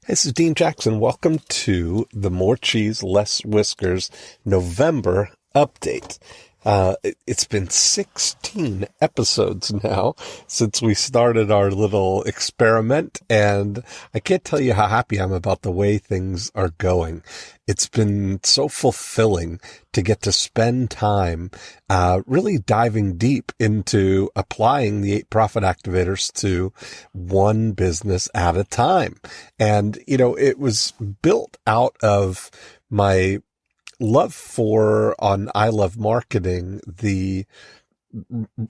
This is Dean Jackson. Welcome to the More Cheese, Less Whiskers November update. It's been 16 episodes now since we started our little experiment, and I can't tell you how happy I'm about the way things are going. It's been so fulfilling to get to spend time really diving deep into applying the 8 profit activators to one business at a time. And, it was built out of my love for, on I Love Marketing, the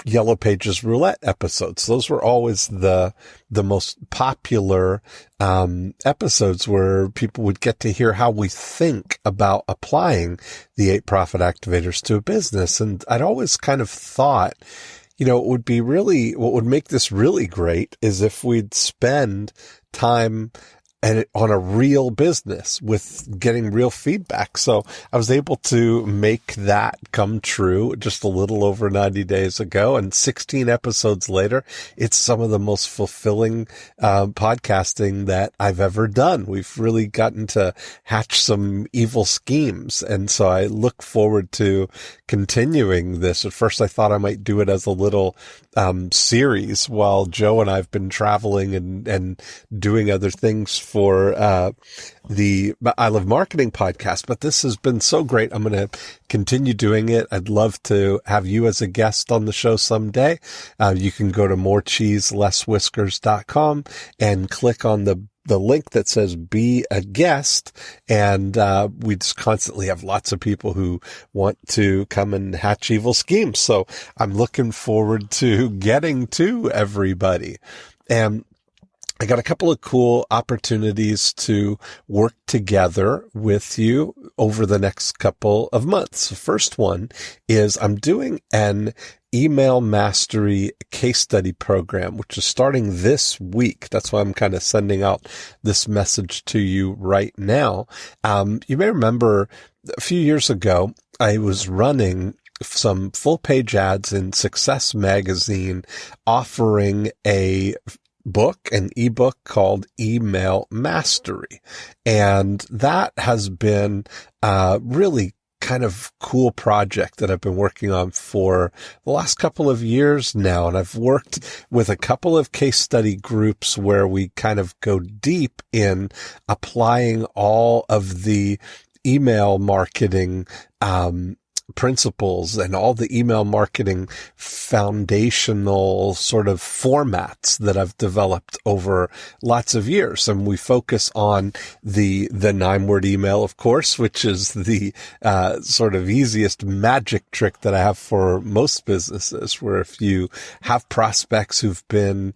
Yellow Pages roulette episodes. Those were always the most popular episodes where people would get to hear how we think about applying the 8 profit activators to a business. And I'd always kind of thought, it would be really, what would make this really great is if we'd spend time and on a real business with getting real feedback. So I was able to make that come true just a little over 90 days ago. And 16 episodes later, it's some of the most fulfilling podcasting that I've ever done. We've really gotten to hatch some evil schemes. And so I look forward to continuing this. At first, I thought I might do it as a little series while Joe and I've been traveling and doing other things for the I Love Marketing podcast, but this has been so great. I'm going to continue doing it. I'd love to have you as a guest on the show someday. You can go to morecheeselesswhiskers.com and click on the link that says be a guest. And we just constantly have lots of people who want to come and hatch evil schemes. So I'm looking forward to getting to everybody. And I got a couple of cool opportunities to work together with you over the next couple of months. The first one is I'm doing an email mastery case study program, which is starting this week. That's why I'm kind of sending out this message to you right now. You may remember a few years ago, I was running some full page ads in Success Magazine offering an ebook called Email Mastery. And that has been really kind of cool project that I've been working on for the last couple of years now. And I've worked with a couple of case study groups where we kind of go deep in applying all of the email marketing principles and all the email marketing foundational sort of formats that I've developed over lots of years. And we focus on the 9-word email, of course, which is the sort of easiest magic trick that I have for most businesses, where if you have prospects who've been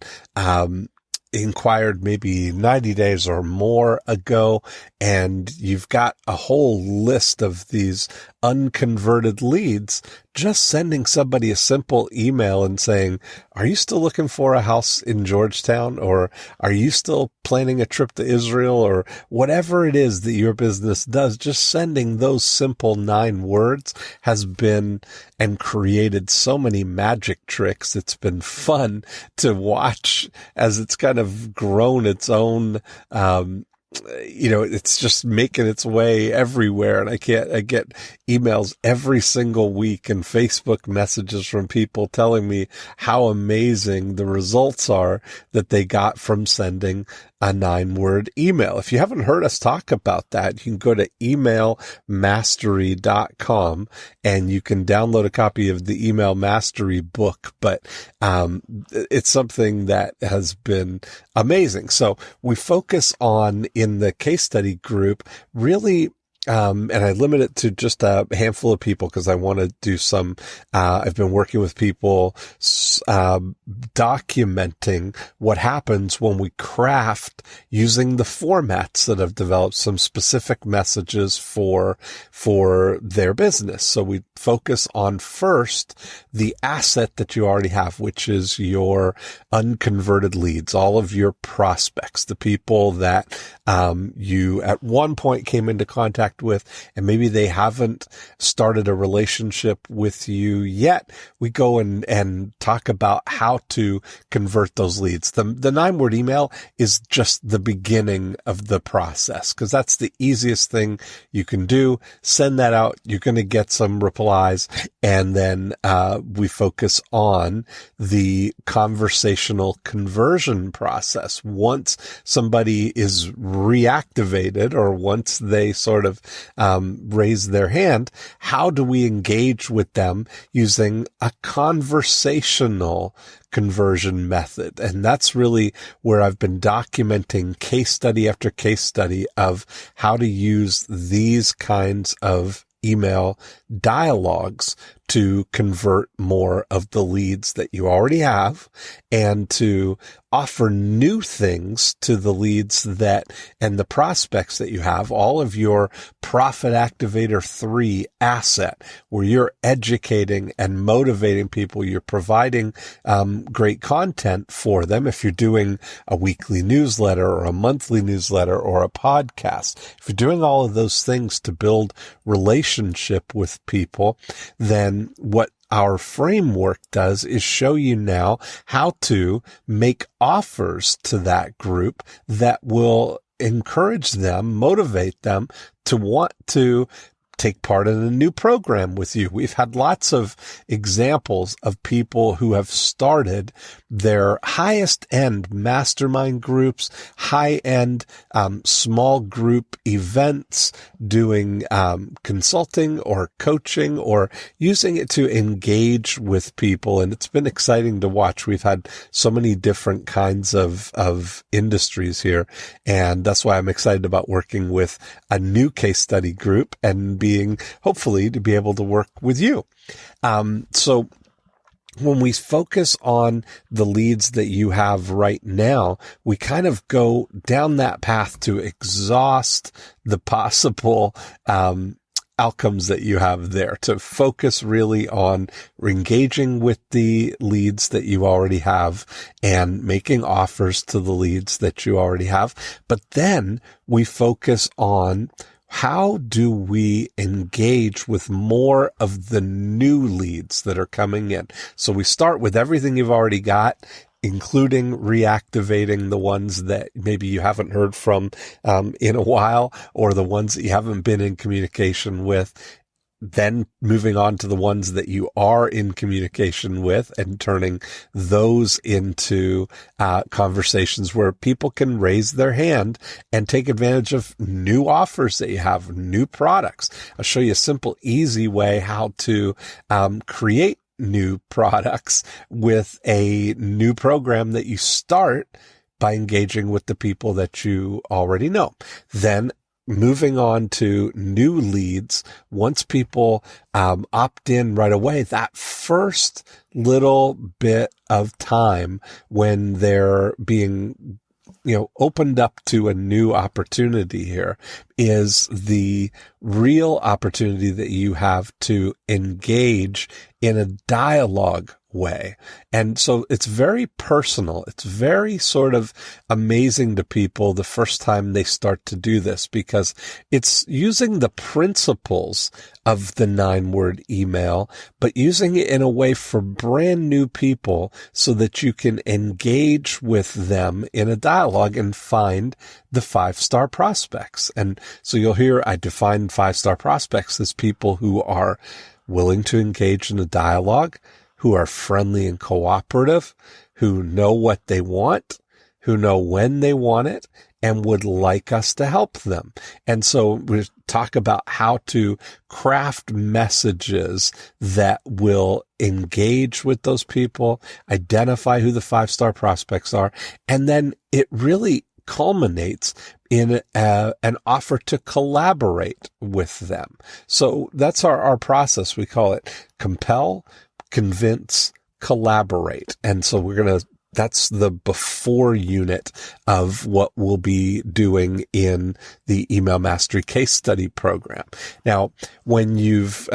inquired maybe 90 days or more ago, and you've got a whole list of these unconverted leads, just sending somebody a simple email and saying, are you still looking for a house in Georgetown? Or are you still planning a trip to Israel? Or whatever it is that your business does, just sending those simple 9 words has been and created so many magic tricks. It's been fun to watch as it's kind of grown its own, it's just making its way everywhere. And I get emails every single week and Facebook messages from people telling me how amazing the results are that they got from sending a 9-word email. If you haven't heard us talk about that, you can go to emailmastery.com and you can download a copy of the Email Mastery book. But it's something that has been amazing. So we focus on, in the case study group, really and I limit it to just a handful of people because I want to do some, I've been working with people, documenting what happens when we craft using the formats that have developed some specific messages for their business. So we focus on first the asset that you already have, which is your unconverted leads, all of your prospects, the people that, you at one point came into contact with, and maybe they haven't started a relationship with you yet. We go and talk about how to convert those leads. The 9-word email is just the beginning of the process, because that's the easiest thing you can do. Send that out. You're going to get some replies, and then we focus on the conversational conversion process. Once somebody is reactivated, or once they sort of raise their hand, how do we engage with them using a conversational conversion method? And that's really where I've been documenting case study after case study of how to use these kinds of email dialogues to convert more of the leads that you already have, and to offer new things to the leads and the prospects that you have. All of your Profit Activator 3 asset, where you're educating and motivating people. You're providing great content for them. If you're doing a weekly newsletter or a monthly newsletter or a podcast, if you're doing all of those things to build relationship with people, then what our framework does is show you now how to make offers to that group that will encourage them, motivate them to want to take part in a new program with you. We've had lots of examples of people who have started their highest end mastermind groups, high end small group events, doing consulting or coaching, or using it to engage with people. And it's been exciting to watch. We've had so many different kinds of industries here. And that's why I'm excited about working with a new case study group and hopefully to be able to work with you. So when we focus on the leads that you have right now, we kind of go down that path to exhaust the possible outcomes that you have there, to focus really on engaging with the leads that you already have and making offers to the leads that you already have. But then we focus on how do we engage with more of the new leads that are coming in? So we start with everything you've already got, including reactivating the ones that maybe you haven't heard from in a while, or the ones that you haven't been in communication with. Then moving on to the ones that you are in communication with and turning those into conversations where people can raise their hand and take advantage of new offers that you have, new products. I'll show you a simple, easy way how to create new products with a new program that you start by engaging with the people that you already know. Then moving on to new leads, once people opt in right away, that first little bit of time when they're being opened up to a new opportunity here is the real opportunity that you have to engage in a dialogue way. And so it's very personal. It's very sort of amazing to people the first time they start to do this, because it's using the principles of the 9-word email, but using it in a way for brand new people so that you can engage with them in a dialogue and find the 5-star prospects. And so you'll hear I define 5-star prospects as people who are willing to engage in a dialogue, who are friendly and cooperative, who know what they want, who know when they want it, and would like us to help them. And so we talk about how to craft messages that will engage with those people, identify who the 5-star prospects are, and then it really culminates in an offer to collaborate with them. So that's our process. We call it compel, convince, collaborate. And so that's the before unit of what we'll be doing in the Email Mastery Case Study program. Now, when you've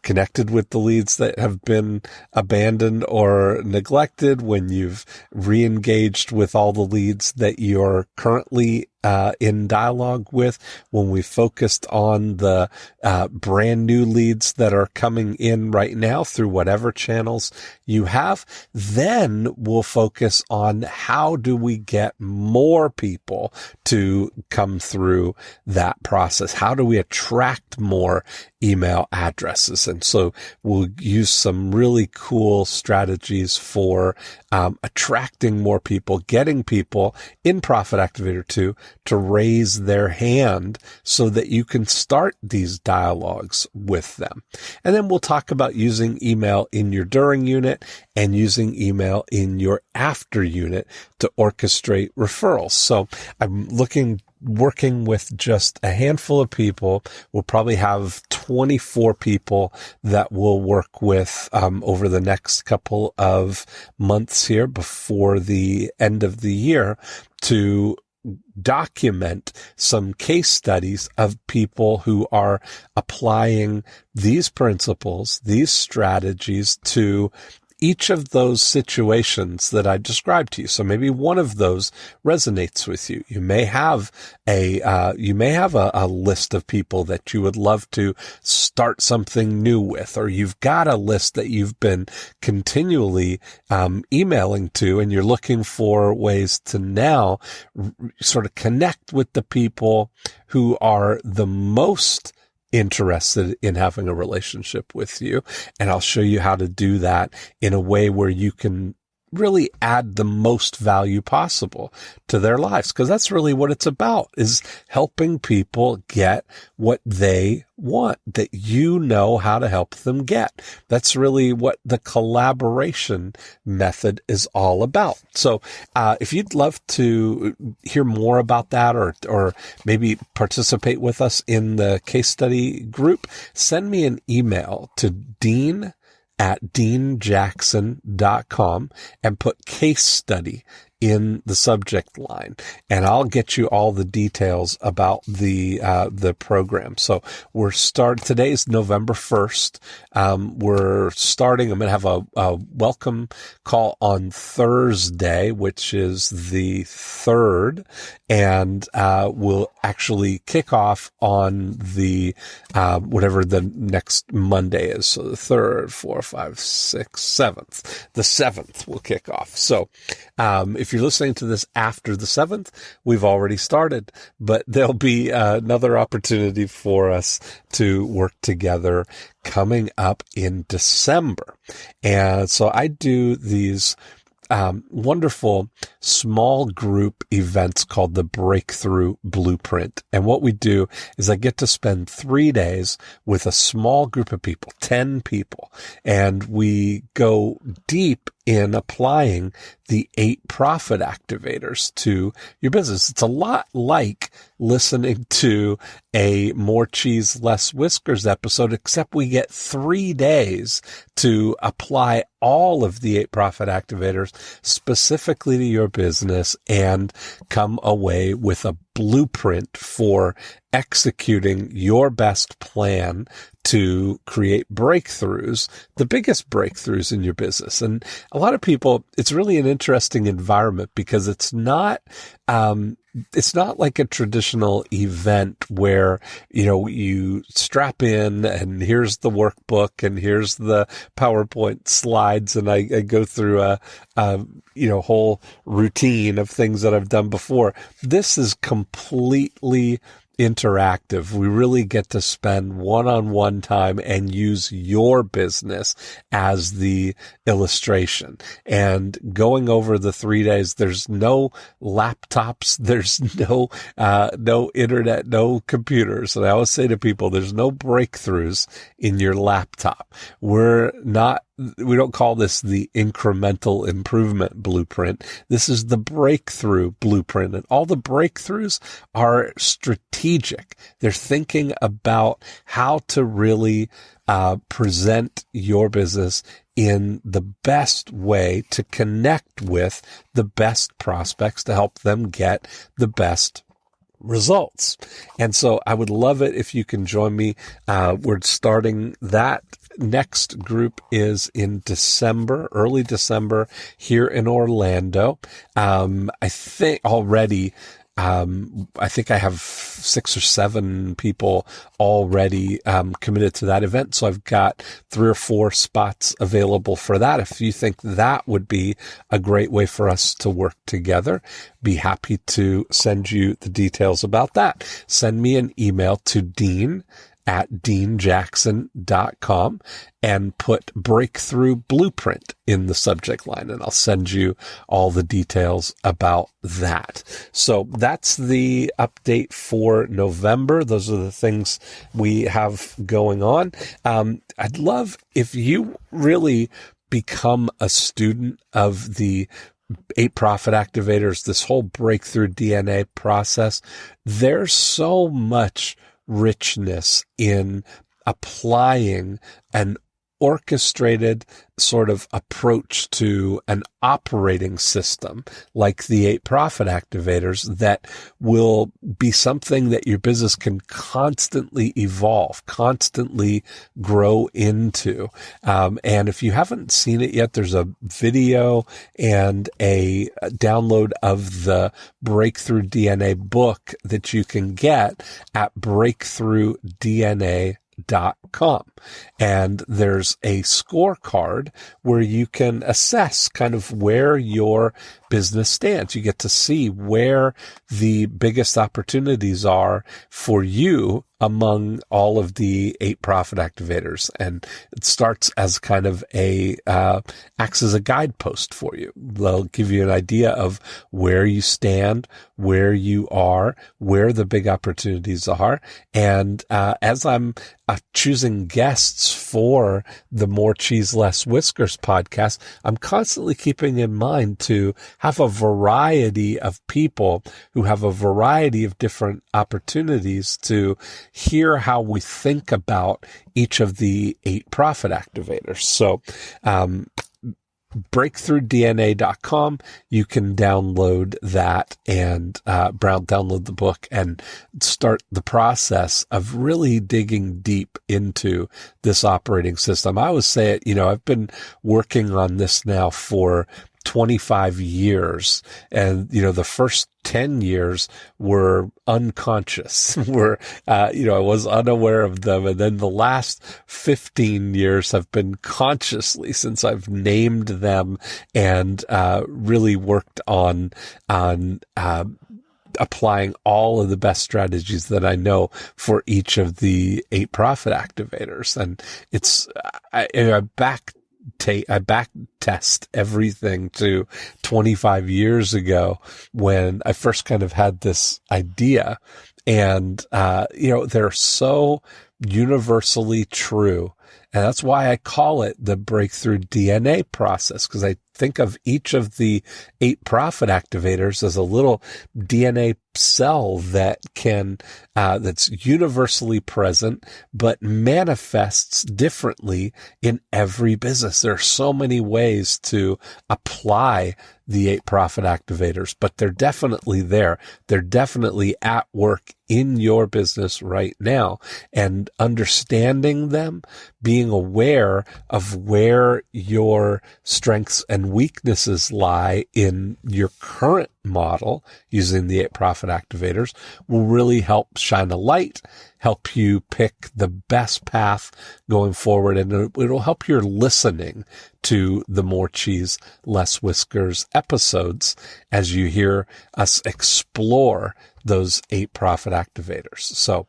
connected with the leads that have been abandoned or neglected, when you've re-engaged with all the leads that you're currently in dialogue with, when we focused on the brand new leads that are coming in right now through whatever channels you have, then we'll focus on how do we get more people to come through that process? How do we attract more email addresses? And so we'll use some really cool strategies for attracting more people, getting people in Profit Activator 2 to raise their hand so that you can start these dialogues with them. And then we'll talk about using email in your during unit and using email in your after unit to orchestrate referrals. So I'm working with just a handful of people. We'll probably have 24 people that we'll work with over the next couple of months here before the end of the year to document some case studies of people who are applying these principles, these strategies to each of those situations that I described to you. So maybe one of those resonates with you. You may have a list of people that you would love to start something new with, or you've got a list that you've been continually emailing to, and you're looking for ways to now sort of connect with the people who are the most interested in having a relationship with you. And I'll show you how to do that in a way where you can really add the most value possible to their lives. Because that's really what it's about, is helping people get what they want, that you know how to help them get. That's really what the collaboration method is all about. So if you'd love to hear more about that, or maybe participate with us in the case study group, send me an email to dean@deanjackson.com and put case study in the subject line, and I'll get you all the details about the program. So today's November 1st. We're starting, I'm going to have a welcome call on Thursday, which is the 3rd, and we'll actually kick off on the, whatever the next Monday is. So the 3rd, 4th, 5th, 6th, 7th, the 7th will kick off. So, if you're listening to this after the 7th, we've already started, but there'll be another opportunity for us to work together coming up in December. And so I do these wonderful small group events called the Breakthrough Blueprint. And what we do is I get to spend 3 days with a small group of people, 10 people, and we go deep in applying the 8 profit activators to your business. It's a lot like listening to a More Cheese, Less Whiskers episode, except we get 3 days to apply all of the 8 profit activators specifically to your business and come away with a blueprint for executing your best plan to create breakthroughs, the biggest breakthroughs in your business. And a lot of people, it's really an interesting environment because it's not like a traditional event where, you strap in and here's the workbook and here's the PowerPoint slides and I go through a whole routine of things that I've done before. This is completely interactive. We really get to spend one-on-one time and use your business as the illustration. And going over the 3 days, there's no laptops, there's no internet, no computers. And I always say to people, there's no breakthroughs in your laptop. We don't call this the incremental improvement blueprint. This is the breakthrough blueprint. And all the breakthroughs are strategic. They're thinking about how to really present your business in the best way to connect with the best prospects to help them get the best results. And so I would love it if you can join me. We're starting that. Next group is in December, early December, here in Orlando. I think already I think I have 6 or 7 people already committed to that event. So I've got 3 or 4 spots available for that. If you think that would be a great way for us to work together, be happy to send you the details about that. Send me an email to dean@deanjackson.com and put Breakthrough Blueprint in the subject line, and I'll send you all the details about that. So that's the update for November. Those are the things we have going on. I'd love if you really become a student of the 8 Profit Activators, this whole Breakthrough DNA process. There's so much richness in applying an orchestrated sort of approach to an operating system like the 8 Profit Activators that will be something that your business can constantly evolve, constantly grow into. And if you haven't seen it yet, there's a video and a download of the Breakthrough DNA book that you can get at breakthroughdna.com. And there's a scorecard where you can assess kind of where your business stands. You get to see where the biggest opportunities are for you among all of the 8 Profit Activators. And it starts as kind of acts as a guidepost for you. They'll give you an idea of where you stand, where you are, where the big opportunities are. And as I'm choosing guests for the More Cheese, Less Whiskers podcast, I'm constantly keeping in mind to have a variety of people who have a variety of different opportunities to hear how we think about each of the 8 Profit Activators. So, breakthroughdna.com, you can download that and download the book and start the process of really digging deep into this operating system. I always say it, I've been working on this now for 25 years. And, the first 10 years were unconscious, I was unaware of them. And then the last 15 years have been consciously, since I've named them and really worked on applying all of the best strategies that I know for each of the 8 Profit Activators. And I back test everything to 25 years ago when I first kind of had this idea. And, they're so universally true. And that's why I call it the Breakthrough DNA process, because I think of each of the 8 Profit Activators as a little DNA cell that that's universally present, but manifests differently in every business. There are so many ways to apply the 8 Profit Activators, but they're definitely there. They're definitely at work in your business right now, and understanding them, being aware of where your strengths and weaknesses lie in your current model using the 8 Profit Activators will really help shine a light, help you pick the best path going forward, and it'll help your listening to the More Cheese, Less Whiskers episodes as you hear us explore those 8 Profit Activators. So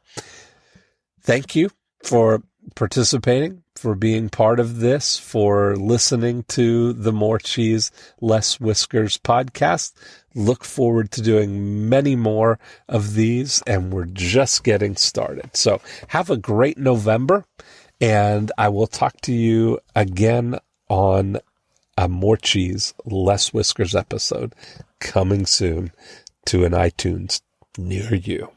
thank you for participating, for being part of this, for listening to the More Cheese, Less Whiskers podcast. Look forward to doing many more of these, and we're just getting started. So have a great November, and I will talk to you again on a More Cheese, Less Whiskers episode coming soon to an iTunes near you.